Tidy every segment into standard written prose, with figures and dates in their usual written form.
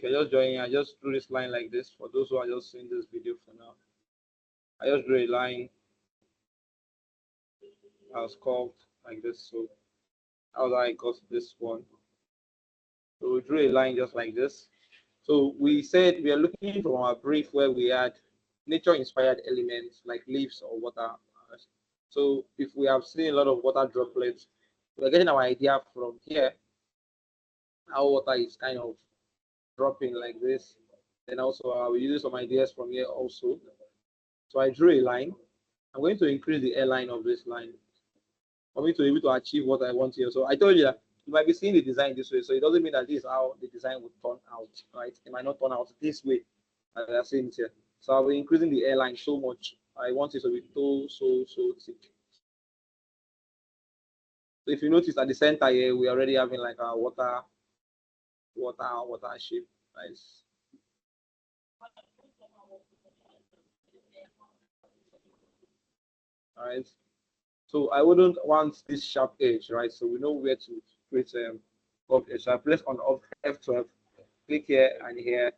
If you're just joining, I just drew this line like this. For those who are just seeing this video for now, I just drew a line as curved like this. So how I got this one? So we drew a line just like this. So we said we are looking from our brief where we had nature-inspired elements like leaves or water. So if we have seen a lot of water droplets, we're getting our idea from here how water is kind of dropping like this. Then also we use some ideas from here also. So I drew a line. I'm going to increase the airline of this line for me to be able to achieve what I want here. So I told you that you might be seeing the design this way. So it doesn't mean that this is how the design would turn out, right? It might not turn out this way. I are seeing it here. So I'll be increasing the airline so much. I want it to be so thick. So if you notice at the center here, we're already having like a water shape. Nice. All right. So I wouldn't want this sharp edge, right? So we know where to create curved edge. So I place on F12, click here and here.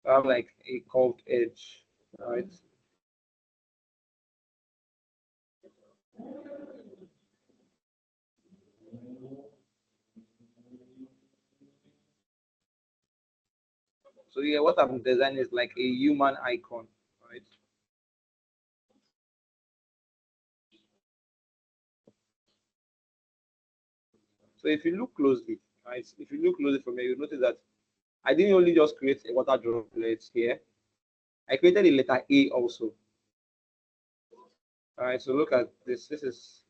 I have like a curved edge, right? So yeah, what I'm designing is like a human icon, right? So if you look closely, right? If you look closely from here, you notice that I didn't only just create a water droplet here. I created a letter A also. All right, so look at this. This is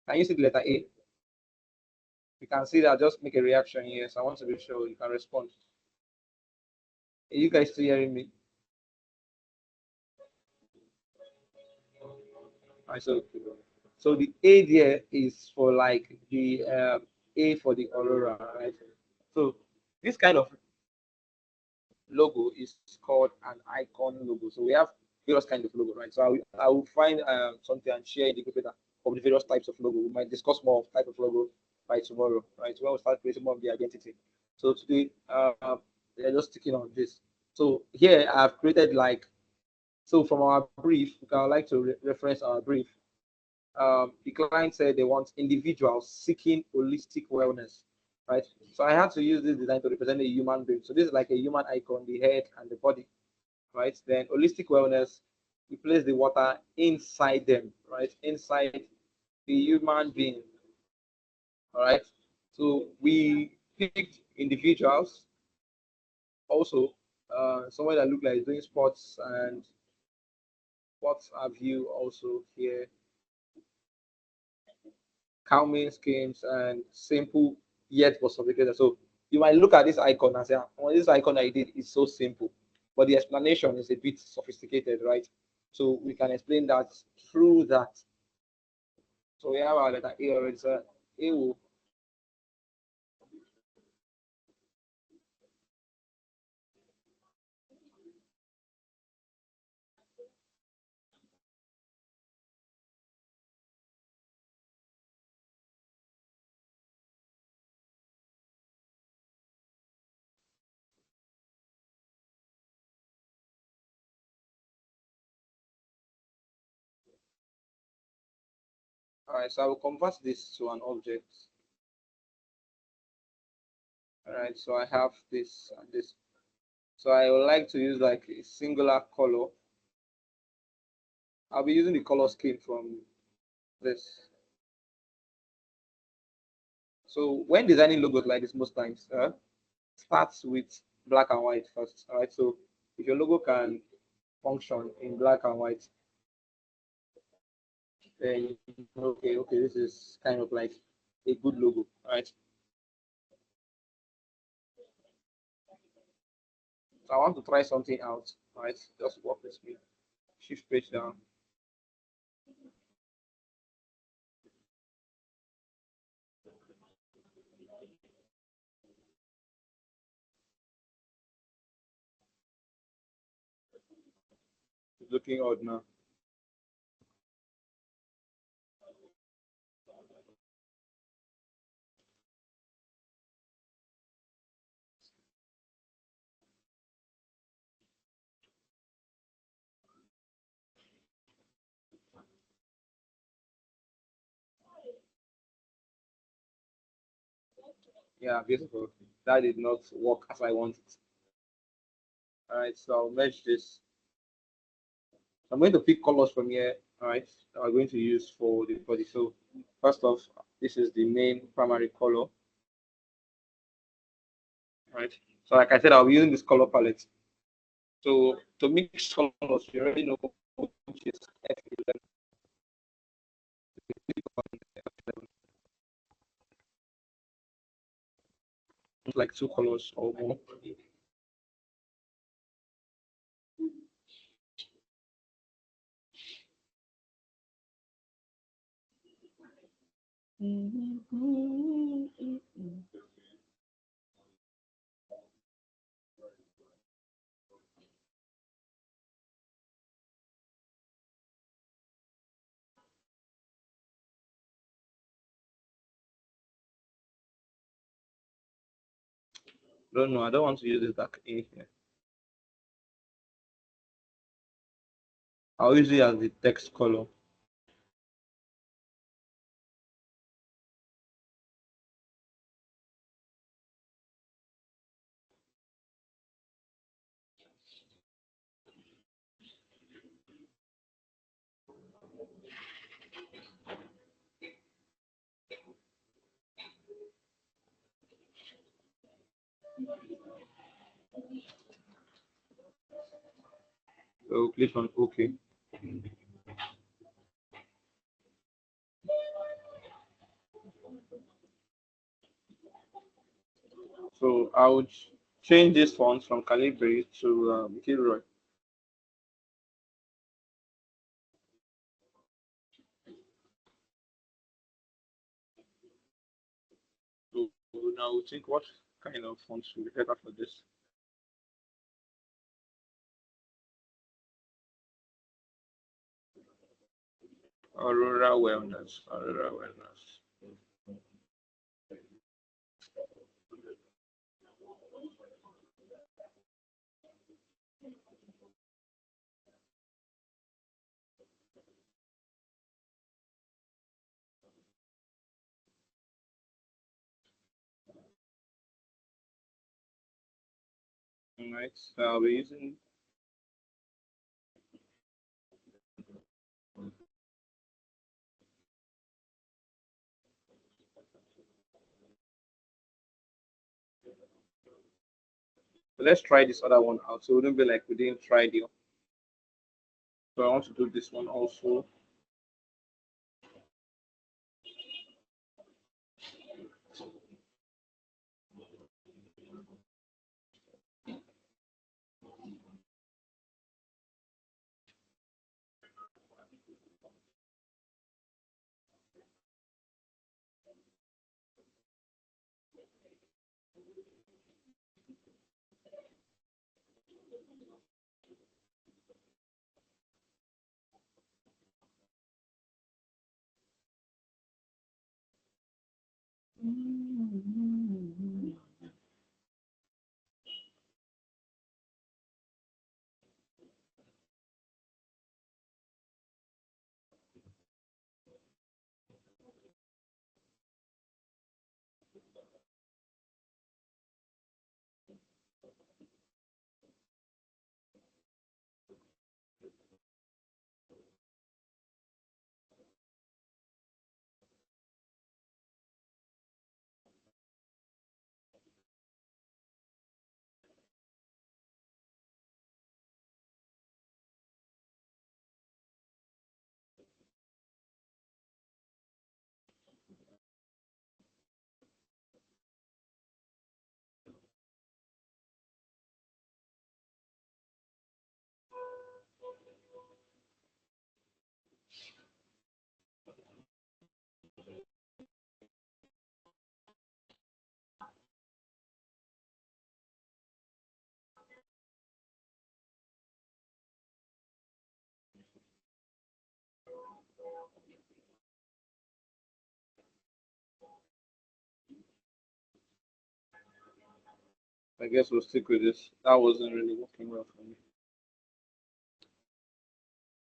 can you see the letter A? You can see that just make a reaction here. So I want to be sure you can respond. Are you guys still hearing me? All right, so the A there is for like the A for the aurora, right? So this kind of logo is called an icon logo. So we have various kind of logo, right? So I will find something and share in the group later of the various types of logo. We might discuss more of type of logo by tomorrow, right? So when we start creating more of the identity. So today, they're just sticking on this. So here I've created like so from our brief, we can like to reference our brief. The client said they want individuals seeking holistic wellness, right? So I had to use this design to represent a human being. So this is like a human icon, the head and the body, right? Then holistic wellness, we place the water inside them, right? Inside the human being, all right? So we picked individuals, also someone that look like doing sports and what have you also here calming schemes and simple yet for sophisticated. So you might look at this icon and say, well, this icon I did is so simple, but the explanation is a bit sophisticated, right? So we can explain that through that. So we have our letter A already. So A will, all right, so I will convert this to an object. All right, so I have this and this. So I would like to use like a singular color. I'll be using the color scheme from this. So when designing logos like this, most times starts with black and white first. All right. So if your logo can function in black and white, then okay, this is kind of like a good logo. All right. So I want to try something out. All right. Just work with me. Shift page down. It's looking odd now. Yeah, beautiful. That did not work as I wanted. All right, so I'll merge this. I'm going to pick colors from here. All right, that I'm going to use for the body. So first off, this is the main primary color. All right. So like I said, I'll be using this color palette. So to mix colors, you already know which is F11. Like two colors or more. Don't know. I don't want to use this dark A here. I'll use it as the text color. So click on OK. So I would change this font from Calibri to Kilroy. So now we think what kind of font should be better for this. Aurora Wellness. Aurora Wellness. All right. So I'll be using. Let's try this other one out. So it wouldn't be like we didn't try the. So I want to do this one also. I guess we'll stick with this. That wasn't really working well for me.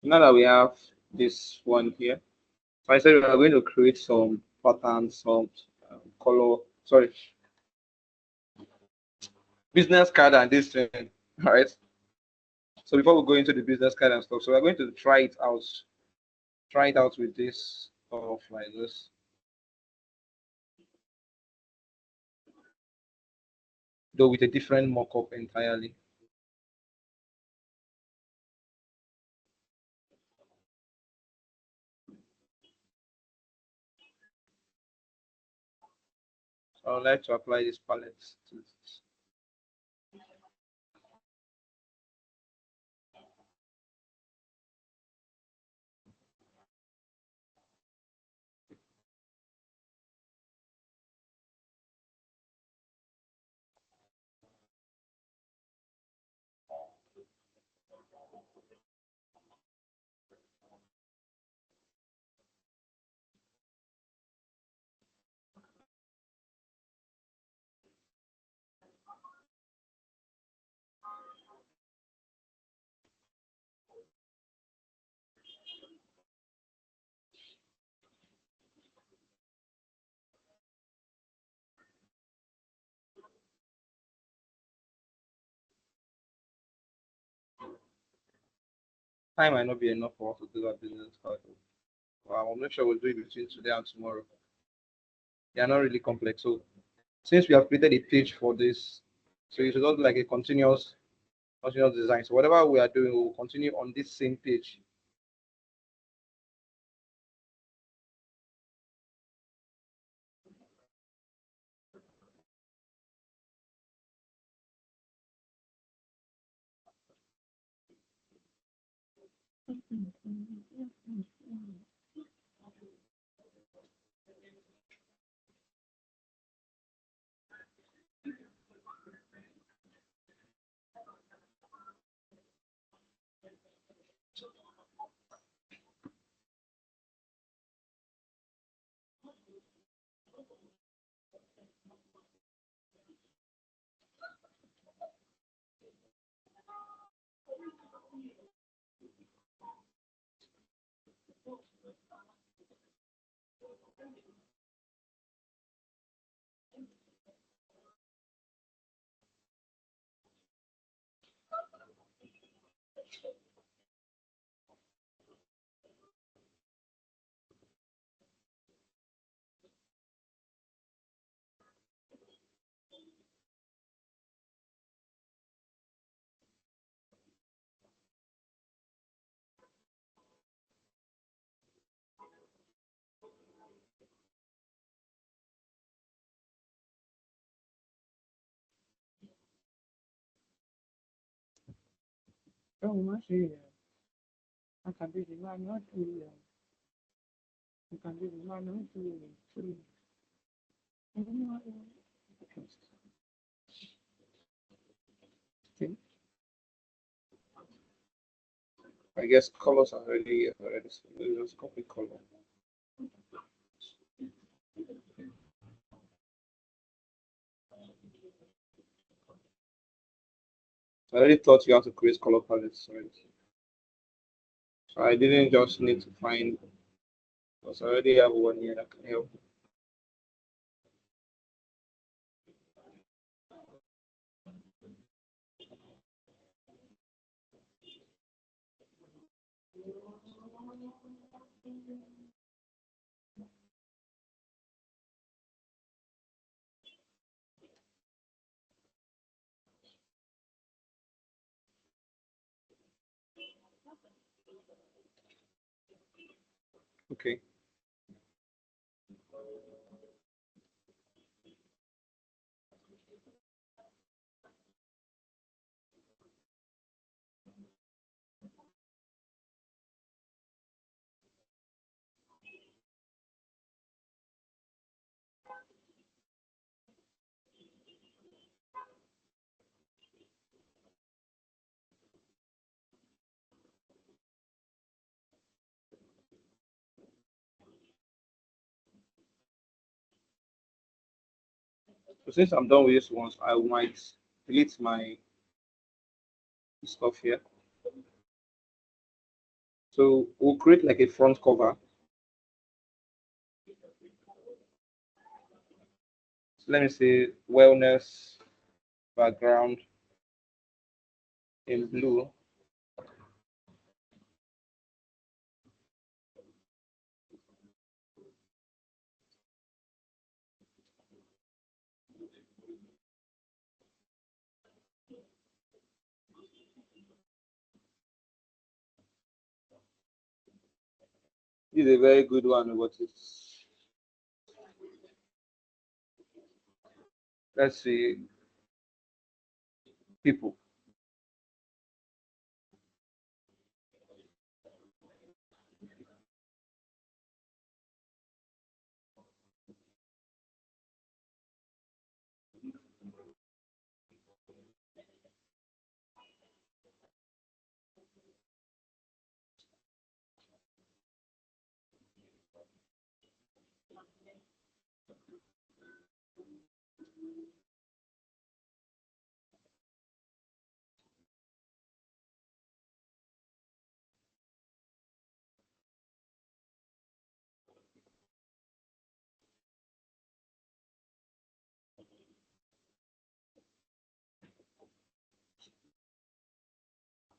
Now that we have this one here, so I said we are going to create some patterns, some color. Sorry, business card and this thing, right? So before we go into the business card and stuff, so we're going to try it out with this stuff like this. Though with a different mock-up entirely. So I would like to apply this palette to this. Time might not be enough for us to do that business card. Well, I'll make sure we'll do it between today and tomorrow. They are not really complex. So since we have created a page for this, so it should not be like a continuous design. So whatever we are doing, we will continue on this same page. Oh, my shit. I can do the man, not to I can do the man, not to I guess colors are already. So let's copy color. I already taught you how to create color palettes, right? So I didn't just need to find because I already have one here that can help. Okay. So since I'm done with this once, I might delete my stuff here. So we'll create like a front cover. So let me say wellness background in blue. This is a very good one, but it's, let's see, people.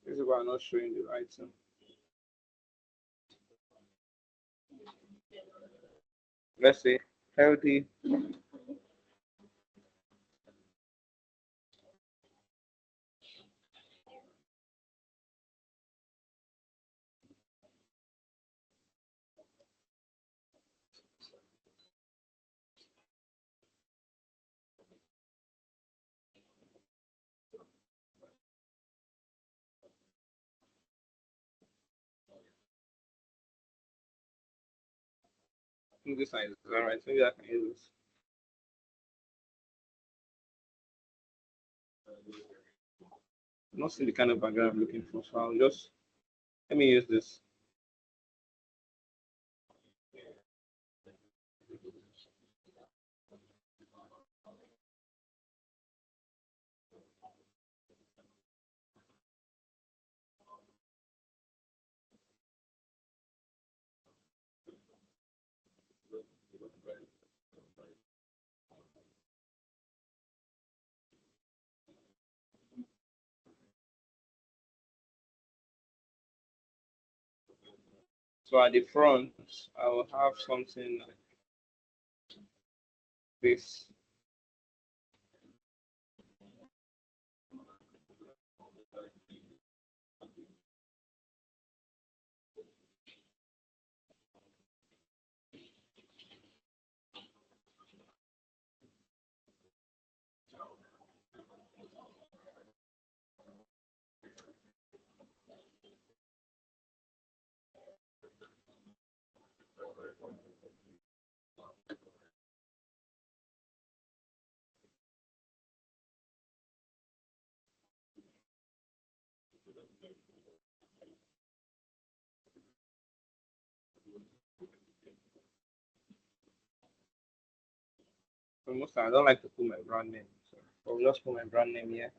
This is why I'm not showing the right thing. Let's say healthy. This side is all right. Maybe I can use this. I'm not seeing the kind of background I'm looking for, so I'll just let me use this. So at the front, I will have something like this. Almost, I don't like to put my brand name, so I'll just put my brand name here.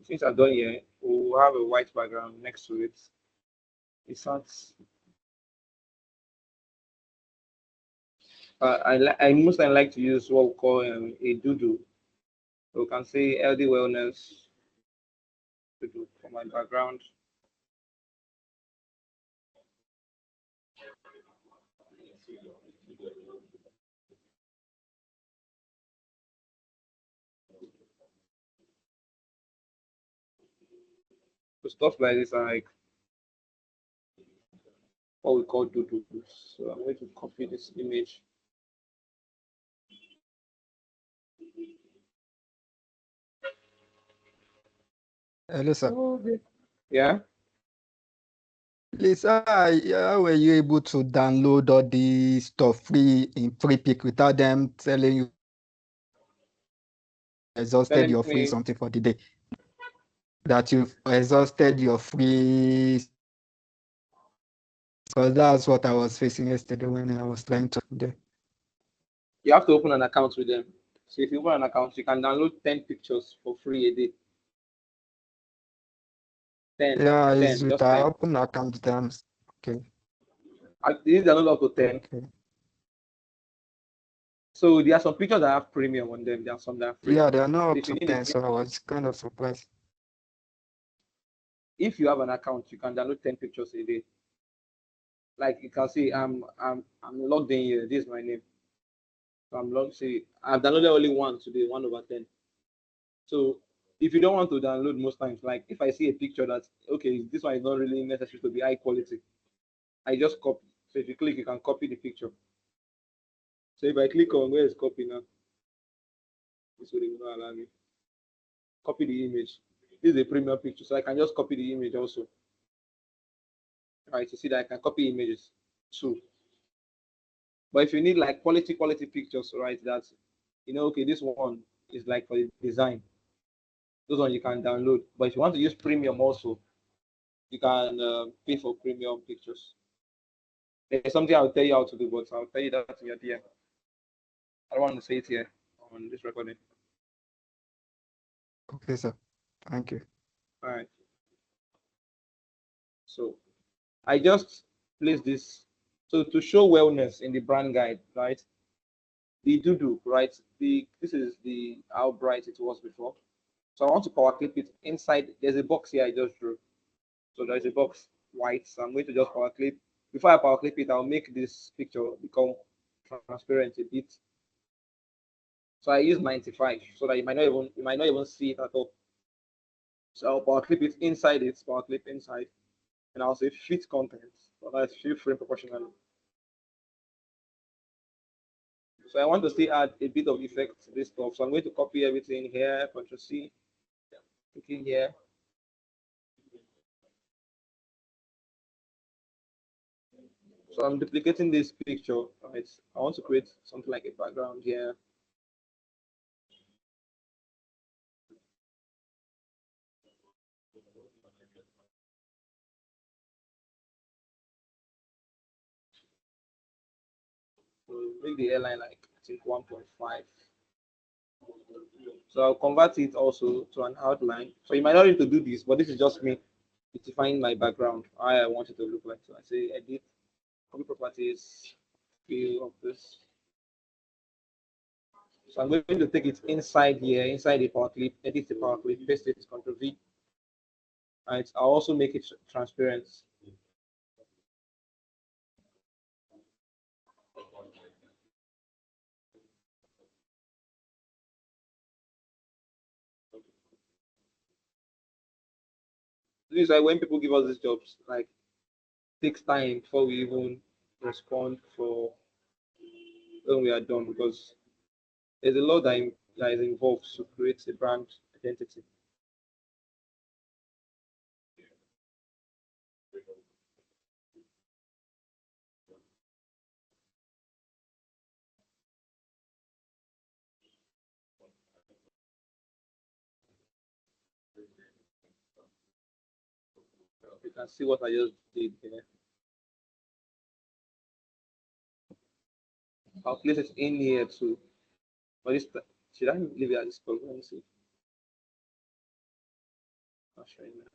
Since I'm done here, we'll have a white background next to it. It starts. I most I like to use what we call a doodle. So we can say LD wellness doodle for my background. So stuff like this are like what we call doodles. So I'm going to copy this image. Hello, sir. Okay. Yeah. Please, how were you able to download all this stuff free in free pick without them telling you exhausted Telling your free me something for the day? That you've exhausted your free, because that's what I was facing yesterday when I was trying to there. you have to open an account with them. So if you open an account, you can download 10 pictures for free a day. 10, Yeah, it's 10, with just I 10. open account them. Okay, These are not up to 10. okay. So there are some pictures that have premium on them. There are some that are free. Yeah, they are not So up to 10, so I was kind of surprised. if you have an account, you can download 10 pictures a day. Like you can see, I'm logged in here. This is my name. So I'm logged. See, I've downloaded only one today, 1/10. So if you don't want to download most times, like if I see a picture that okay, this one is not really necessary to be high quality, I just copy. So if you click, you can copy the picture. So if I click on where is copy now, this will not allow me. Copy the image. This is a premium picture, so I can just copy the image also. All right, you see that I can copy images too. But if you need like quality pictures, right, that okay, this one is like for the design. Those one you can download. But if you want to use premium also, you can pay for premium pictures. There's something I'll tell you how to do, but I'll tell you that in your DM. I don't want to say it here on this recording. Okay, sir. Thank you. All right. So I just placed this. So to show wellness in the brand guide, right? The doodle, right? This is the how bright it was before. So I want to power clip it inside. There's a box here I just drew. So there's a box white. So I'm going to just power clip. Before I power clip it, I'll make this picture become transparent a bit. So I use 95 so that you might not even see it at all. So I'll power clip it inside it, power clip inside, and I'll say fit content. So that's fit frame proportional. So I want to still add a bit of effect to this stuff. So I'm going to copy everything here, Ctrl C, clicking here. So I'm duplicating this picture, right? I want to create something like a background here. So make the airline like I think 1.5. So I'll convert it also to an outline. So you might not need to do this, but this is just me defining my background, how I want it to look like. So I say edit, copy properties, fill of this. So I'm going to take it inside here, inside the power clip, edit the power clip, paste it, Ctrl V. And I'll also make it transparent. This is like when people give us these jobs, like takes time before we even respond for when we are done because there's a lot that is involved to create a brand identity. You can see what I just did here. I'll place it in here too. But this should I leave it at this point? Let me see. I'll show you now.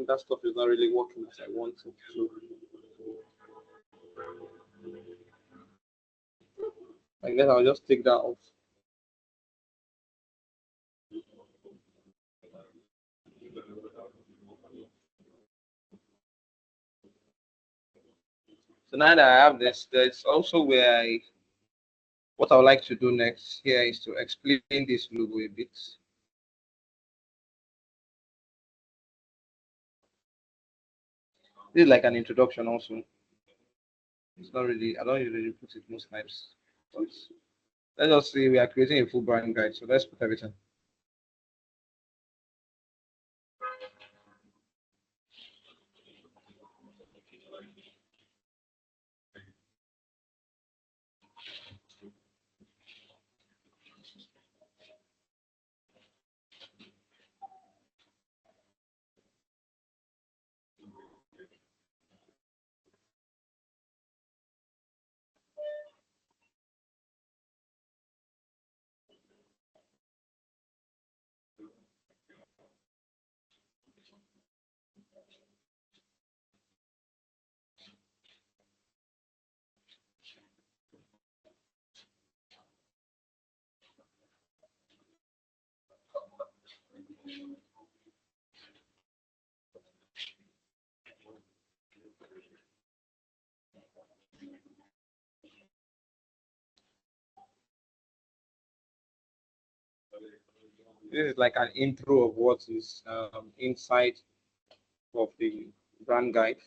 think that stuff is not really working as I want it to. I guess I'll just take that off. So now that I have this, there's also where what I would like to do next here is to explain this logo a bit. This is like an introduction also. It's not really, I don't usually put it most times. But let's just say we are creating a full brand guide. So let's put everything. This is like an intro of what is inside of the brand guide.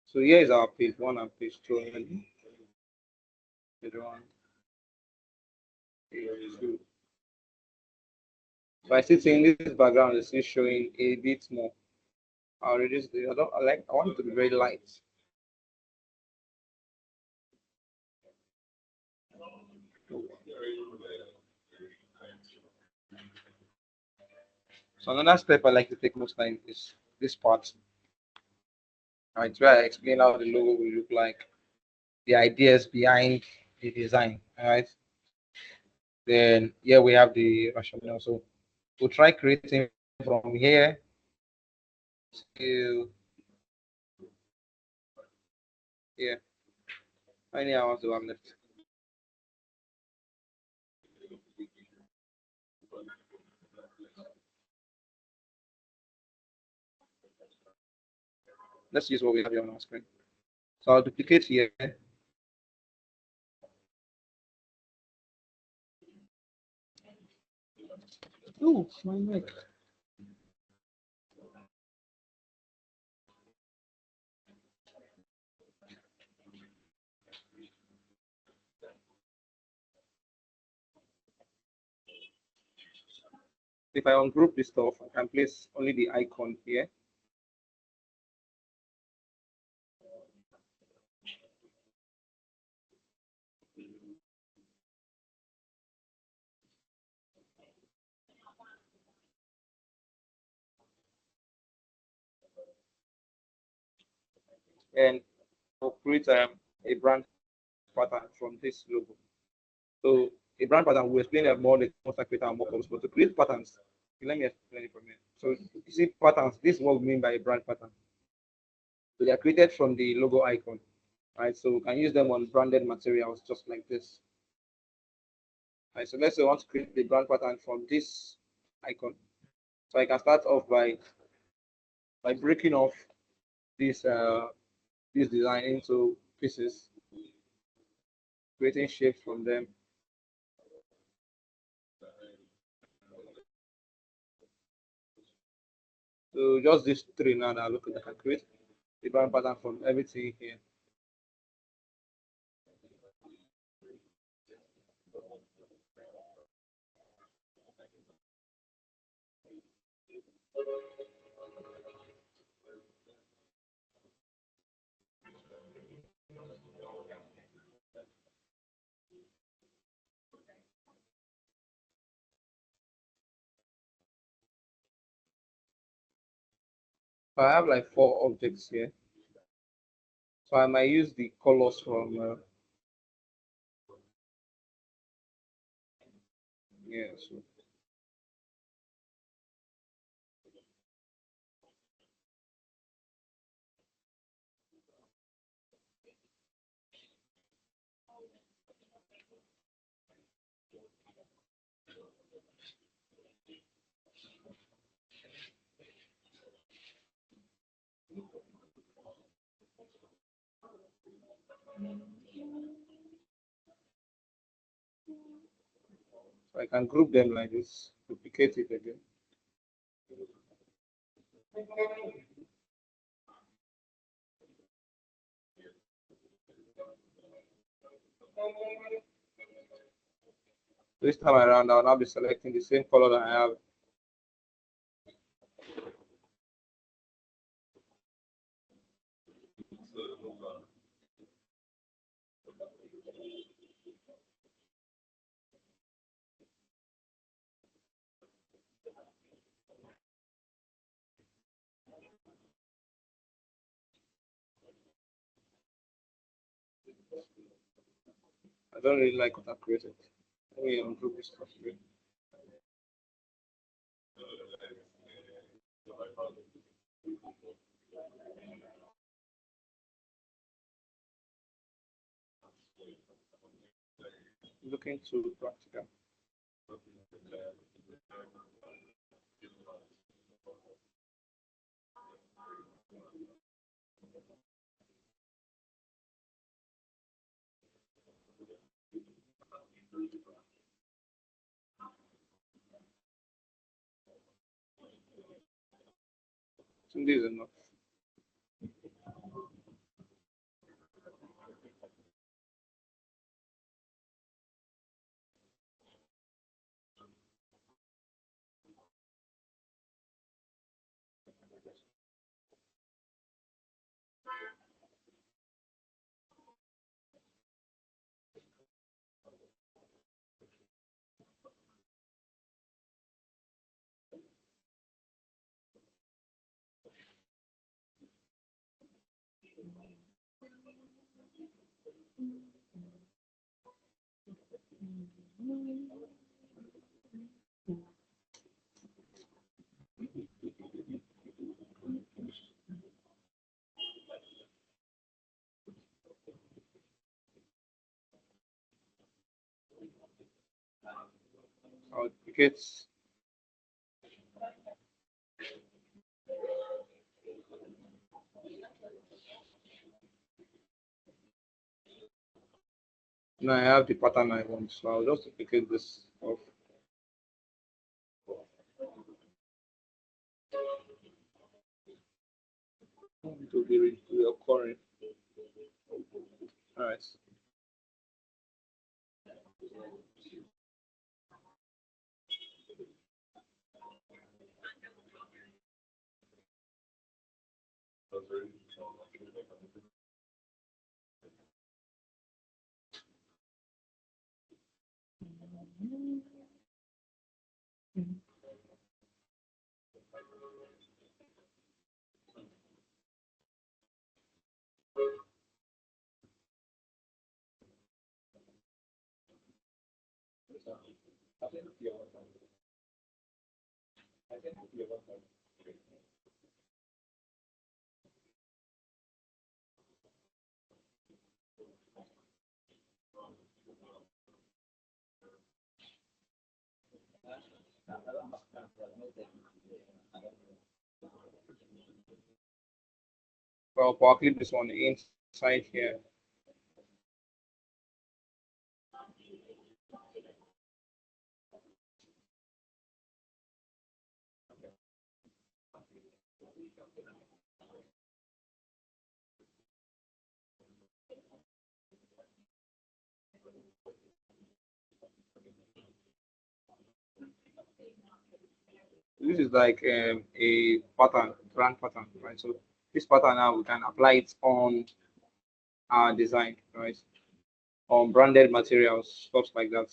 So here is our page one and page two already. Page one, page two. So I see seeing this background is still showing a bit more. I'll reduce the, I want it to be very light. So another step I like to take most time is this part. Right, where I explain how the logo will look like, the ideas behind the design. All right. Then here we have the rationale. So we'll try creating from here to here. How many hours do I have left? Let's use what we have here on our screen. So I'll duplicate here. Oh, my neck. If I ungroup this stuff, I can place only the icon here. And we'll create a brand pattern from this logo. So a brand pattern will explain it more later once I create our mockups. But to create patterns, let me explain it from here. So you see patterns, this is what we mean by a brand pattern. So they are created from the logo icon. Right, so we can use them on branded materials just like this. Right, so let's say I want to create the brand pattern from this icon. So I can start off by breaking off this design into pieces, creating shapes from them. So just these three now that I look at, I can create the brand pattern from everything here. I have like 4 objects here, so I might use the colors from yeah. So I can group them like this, duplicate it again. This time around, I'll now be selecting the same color that I have. I don't really like what I created. Let me ungroup this stuff here. Looking too practical. So this is enough. I'll duplicate. Now I have the pattern I want, so I'll just duplicate this off. To be reoccurring. All right. Well, I'll click this one inside here. this is like a pattern, brand pattern, right? So this pattern now we can apply it on our design, right? On branded materials, stuff like that.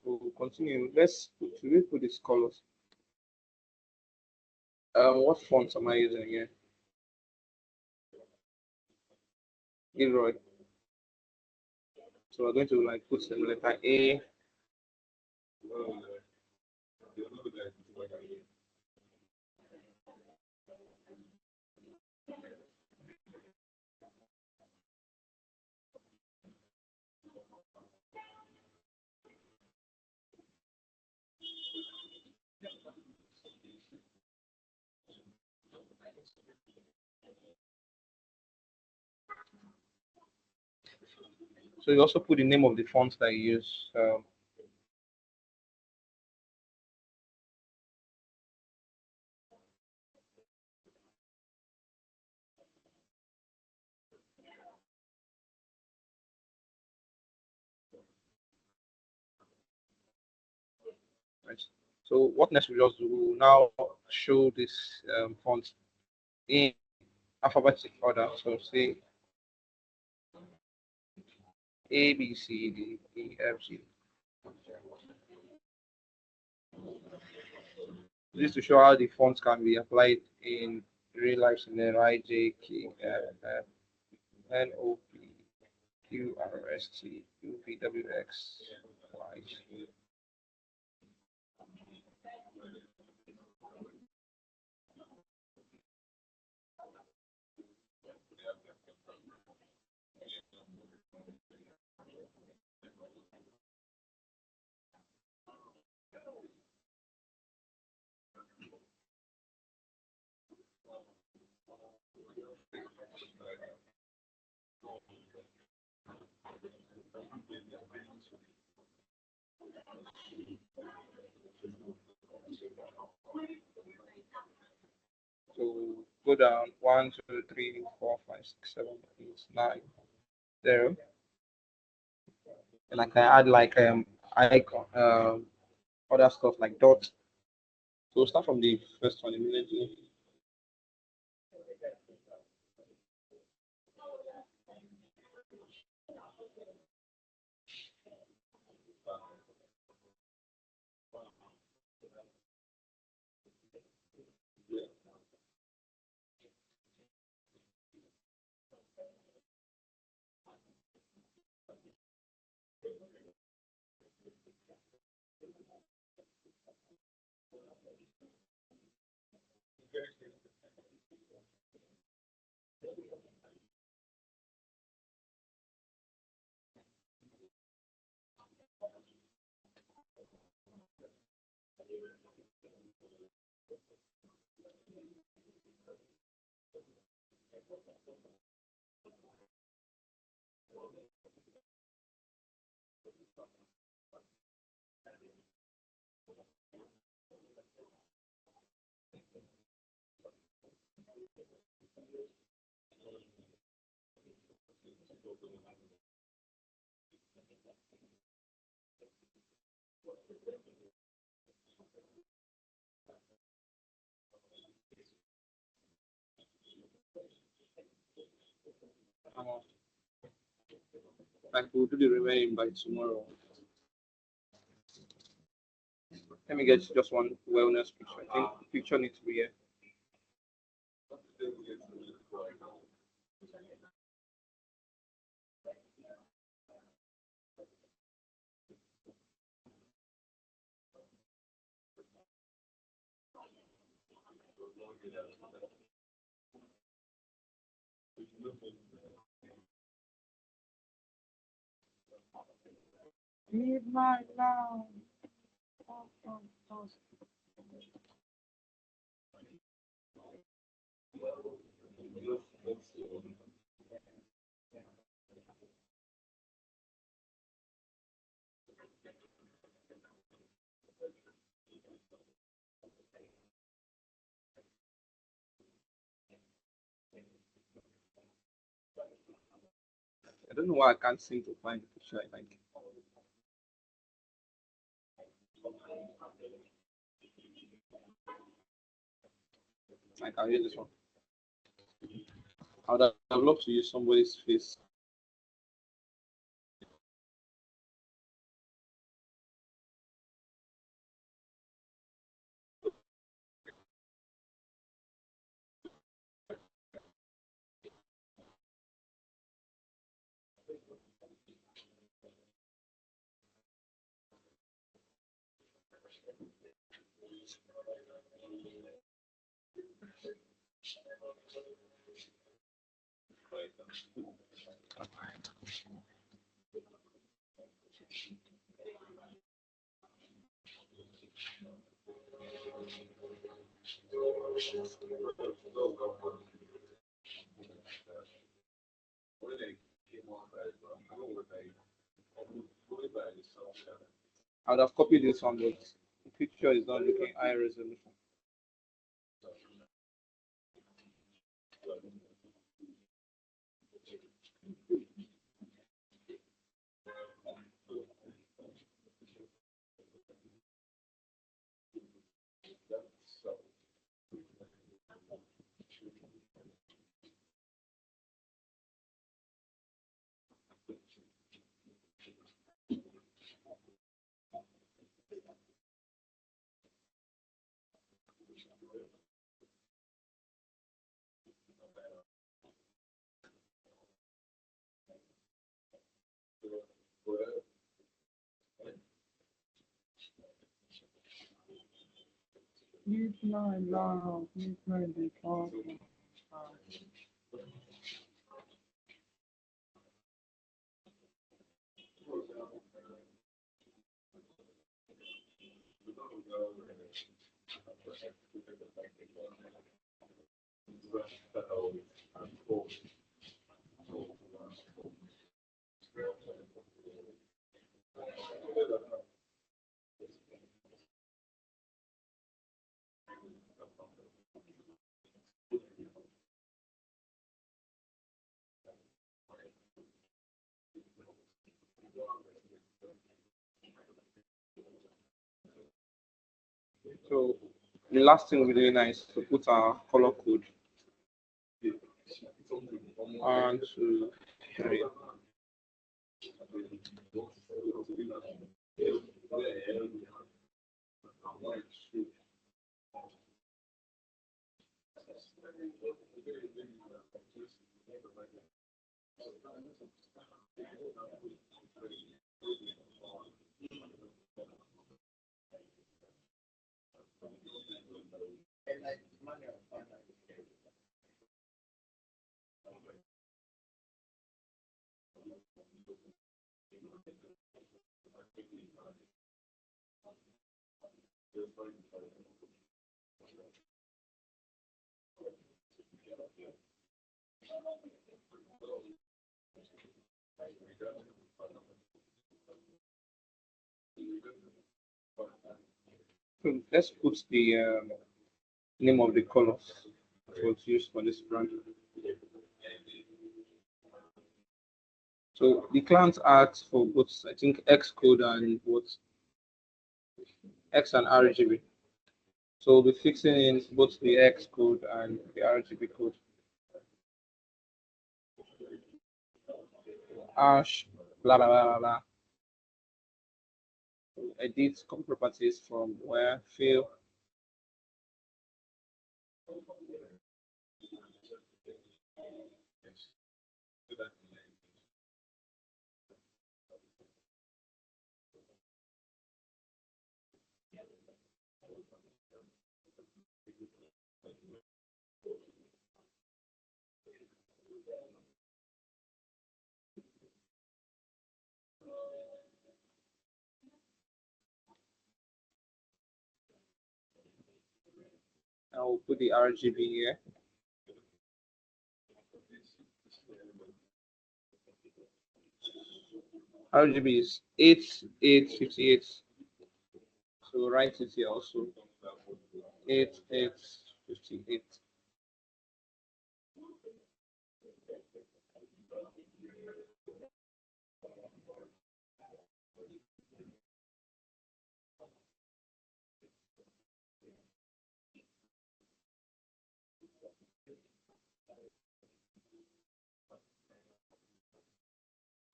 We'll continue. Should we put these colors? What fonts am I using here? Gilroy. So we're going to like put some letter A. So you also put the name of the font that you use. Right. So what next we just do, we will now show this font in alphabetic order. So say A, B, C, D, E, F, G. This to show how the fonts can be applied in real life scenario. I, J, K, L, F, N, O, P, Q, R, S, T, U, V, W, X, Y. So go down 1, 2, 3, 4, 5, 6, 7, 8, 9, 0. And I can add like icon, other stuff like dot. So we'll start from the first one immediately. Like we'll do the remaining by tomorrow. Let me get just one wellness picture. I think the picture needs to be here. Leave my love. Oh, oh, oh. I don't know why I can't seem to find the picture I like. I can use this one. I would have loved to use somebody's face. I would have copied this one, but the picture is not looking high resolution. Leave my love. Leave my love. So the last thing we're doing now is to put our color code. 1, 2, 3. So let's put the name of the colors that was used for this brand. So the client asked for both, I think, X code and what X and RGB. So we'll be fixing in both the X code and the RGB code. Hash, blah blah blah blah blah. Edit copy properties from where fill. I will put the RGB here. RGB is 8858. So write it here also. 8858.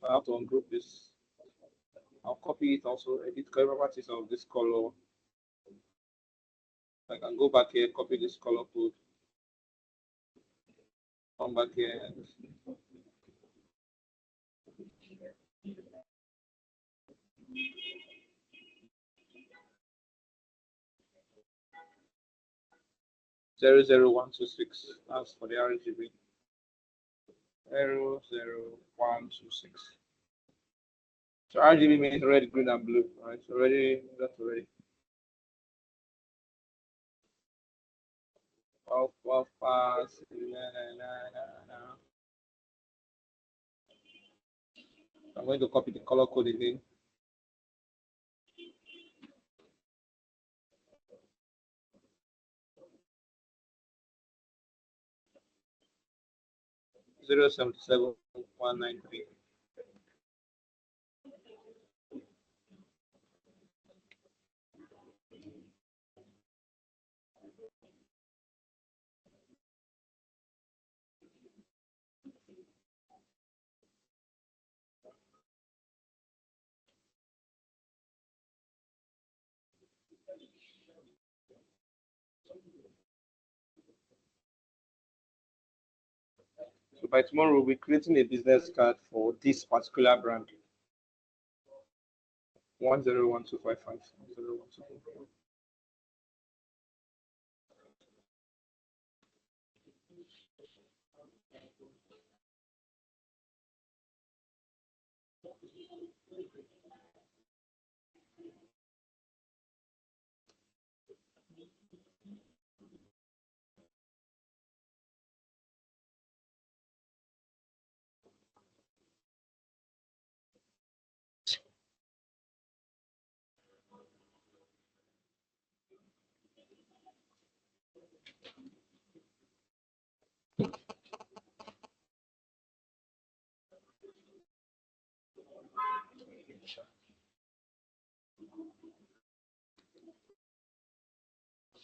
I have to ungroup this. I'll copy it also, edit color properties of this color. I can go back here, copy this color code, come back here and 00126. That's for the RGB. 00126. So RGB means red, green, and blue, right? So that's already. Off, pass. I'm going to copy the color code again. Zero 077 193. So by tomorrow, we'll be creating a business card for this particular brand. 10125510125.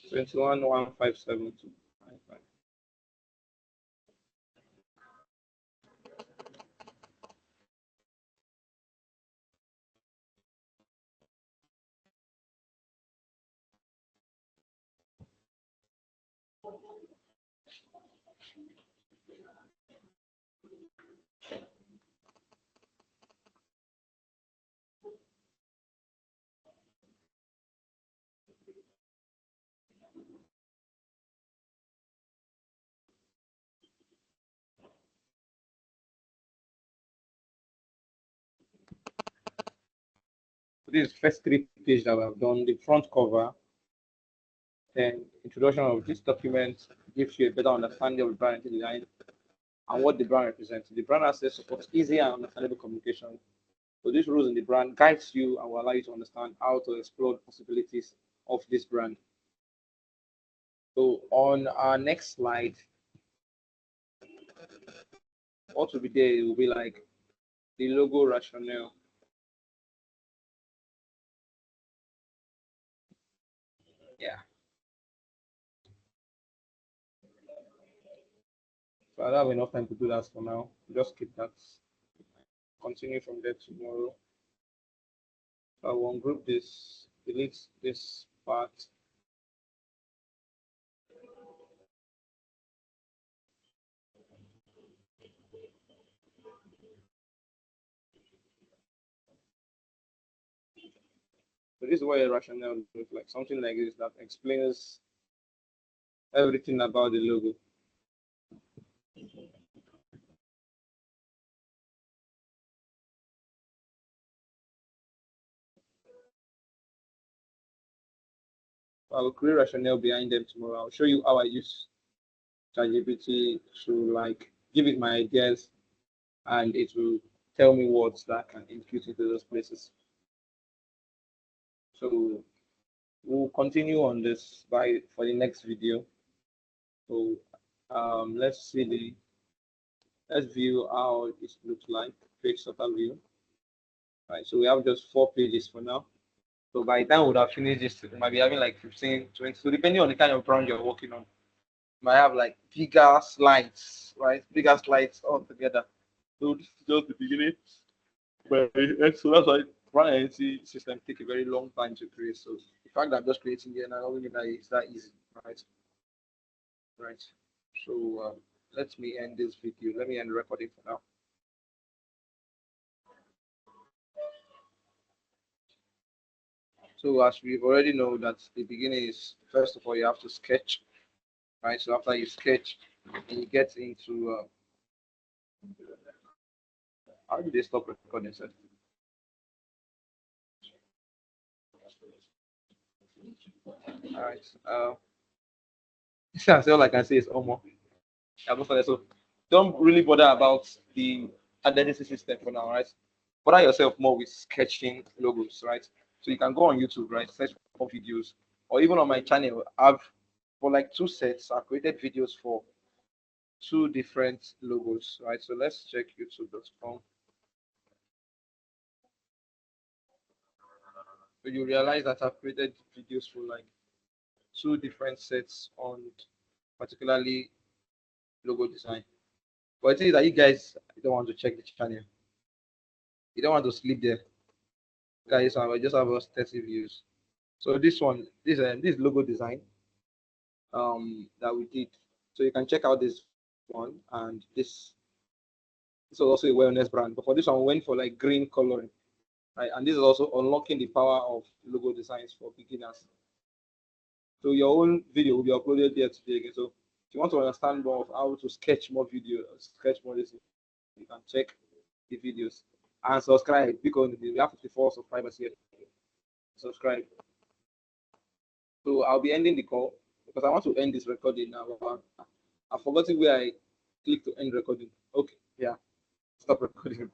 Twenty-one 157 So this is first 3 pages that we have done. The front cover, then introduction of this document gives you a better understanding of the brand design and what the brand represents. The brand access supports easy and understandable communication. So these rules in the brand guides you and will allow you to understand how to explore the possibilities of this brand. So on our next slide, what will be there will be like the logo rationale. Yeah. So I don't have enough time to do that for now. Just keep that. Continue from there tomorrow. So I will ungroup this, delete this part. So this is what a rationale looks like, something like this that explains everything about the logo. I will create rationale behind them tomorrow. I'll show you how I use ChatGPT to like give it my ideas, and it will tell me words that I can input into those places. So we'll continue on this by for the next video. So let's view how it looks like. Page total view. Right. So we have just 4 pages for now. So by the time we would have finished this, we might be having like 15, 20. So depending on the kind of brand you're working on, you might have like bigger slides, right? Bigger slides all together. So this is just the beginning. But so that's why brand identity system take a very long time to create. So the fact that I'm just creating here now doesn't mean that it's that easy, right? Right. So let me end this video. Let me end recording for now. So as we've already know that the beginning is, first of all, you have to sketch, right? So after you sketch, and you get into how did they stop recording? Sir? All right. That's all I can say is almost. So don't really bother about the identity system for now, right? Bother yourself more with sketching logos, right? So you can go on YouTube, right? Search for videos, or even on my channel, I've for like 2 sets, I've created videos for 2 different logos, right? So let's check youtube.com. So you realize that I've created videos for like 2 different sets on particularly logo design. But it is that you guys don't want to check the channel. You don't want to sleep there. Guys, I just have us 30 views. So this logo design that we did. So you can check out this one, and this was also a wellness brand. But for this one, we went for like green coloring. Right? And this is also unlocking the power of logo designs for beginners. So your own video will be uploaded there today again. So if you want to understand more of how to sketch more video, sketch more this, you can check the videos and subscribe because we have 54 subscribers here. Subscribe. So I'll be ending the call because I want to end this recording now. I've forgotten where I click to end recording. Okay, yeah, stop recording.